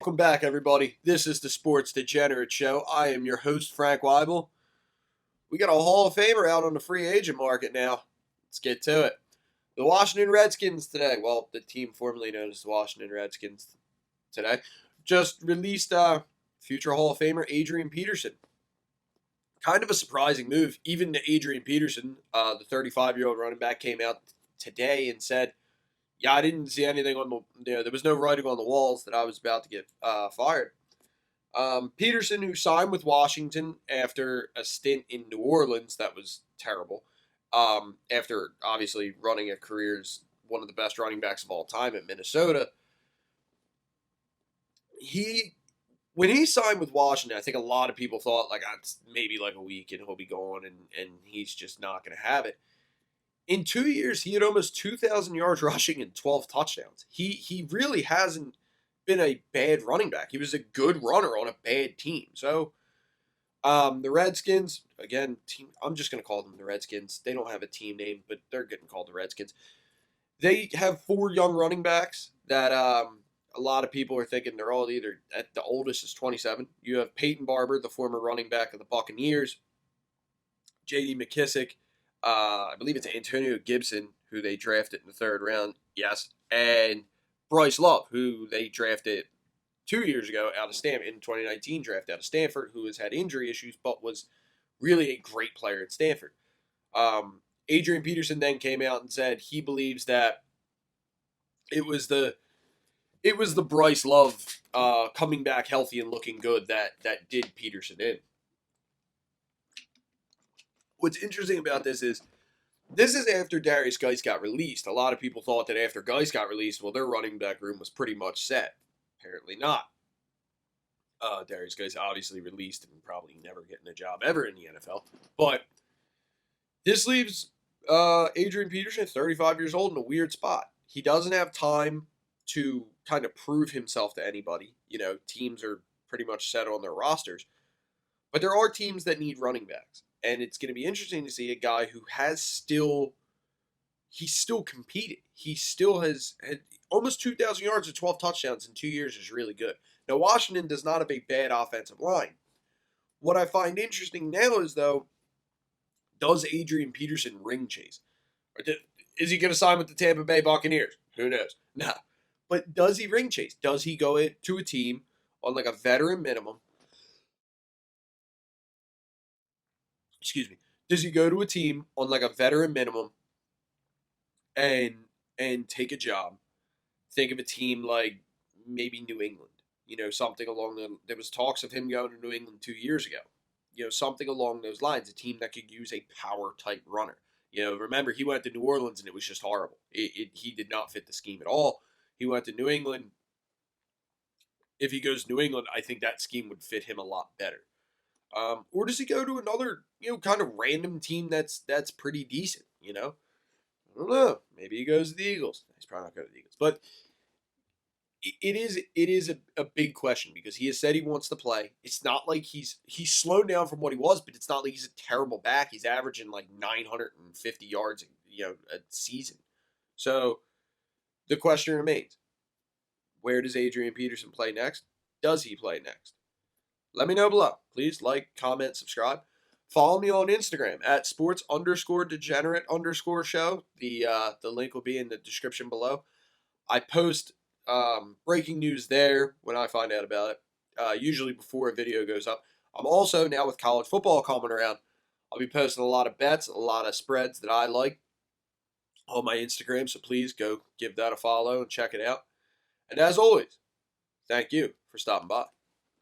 Welcome back, everybody. This is the Sports Degenerates Show. I am your host, Frank Wible. We got a Hall of Famer out on the free agent market now. Let's get to it. The Washington Redskins today, well, the team formerly known as the Washington Redskins today, just released future Hall of Famer Adrian Peterson. Kind of a surprising move. Even to Adrian Peterson, the 35-year-old running back, came out today and said, yeah, I didn't see anything on the, there was no writing on the walls that I was about to get fired. Peterson, who signed with Washington after a stint in New Orleans that was terrible, after obviously running a career as one of the best running backs of all time at Minnesota, when he signed with Washington, I think a lot of people thought, like, it's maybe like a week and he'll be gone and he's just not going to have it. In 2 years, he had almost 2,000 yards rushing and 12 touchdowns. He really hasn't been a bad running back. He was a good runner on a bad team. So, the Redskins, again, I'm just going to call them the Redskins. They don't have a team name, but they're getting called the Redskins. They have 4 young running backs that a lot of people are thinking they're all either, at the oldest is 27. You have Peyton Barber, the former running back of the Buccaneers, J.D. McKissick, I believe it's Antonio Gibson, who they drafted in the 3rd round, yes, and Bryce Love, who they drafted 2 years ago out of Stanford, in 2019 draft out of Stanford, who has had injury issues, but was really a great player at Stanford. Adrian Peterson then came out and said he believes that it was the Bryce Love coming back healthy and looking good that did Peterson in. What's interesting about this is after Darius Geis got released. A lot of people thought that after Geis got released, well, their running back room was pretty much set. Apparently not. Darius Geis obviously released and probably never getting a job ever in the NFL. But this leaves Adrian Peterson, 35 years old, in a weird spot. He doesn't have time to kind of prove himself to anybody. You know, teams are pretty much set on their rosters. But there are teams that need running backs. And it's going to be interesting to see a guy who he's still competed. He still has had almost 2,000 yards and 12 touchdowns in 2 years is really good. Now, Washington does not have a bad offensive line. What I find interesting now is, though, does Adrian Peterson ring chase? Is he going to sign with the Tampa Bay Buccaneers? Who knows? No. But does he ring chase? Does he go to a team on like a veteran minimum? Excuse me. Does he go to a team on like a veteran minimum and take a job? Think of a team like maybe New England. You know, something along there was talks of him going to New England 2 years ago. You know, something along those lines. A team that could use a power type runner. You know, remember he went to New Orleans and it was just horrible. He did not fit the scheme at all. He went to New England. If he goes to New England, I think that scheme would fit him a lot better. Or does he go to another, kind of random team that's pretty decent, I don't know. Maybe he goes to the Eagles. He's probably not going to the Eagles. But it is a big question because he has said he wants to play. It's not like he's slowed down from what he was, but it's not like he's a terrible back. He's averaging like 950 yards, a season. So the question remains, where does Adrian Peterson play next? Does he play next? Let me know below. Please like, comment, subscribe. Follow me on Instagram at sports_degenerate_show. The link will be in the description below. I post breaking news there when I find out about it, usually before a video goes up. I'm also, now with college football coming around, I'll be posting a lot of bets, a lot of spreads that I like on my Instagram, so please go give that a follow and check it out. And as always, thank you for stopping by.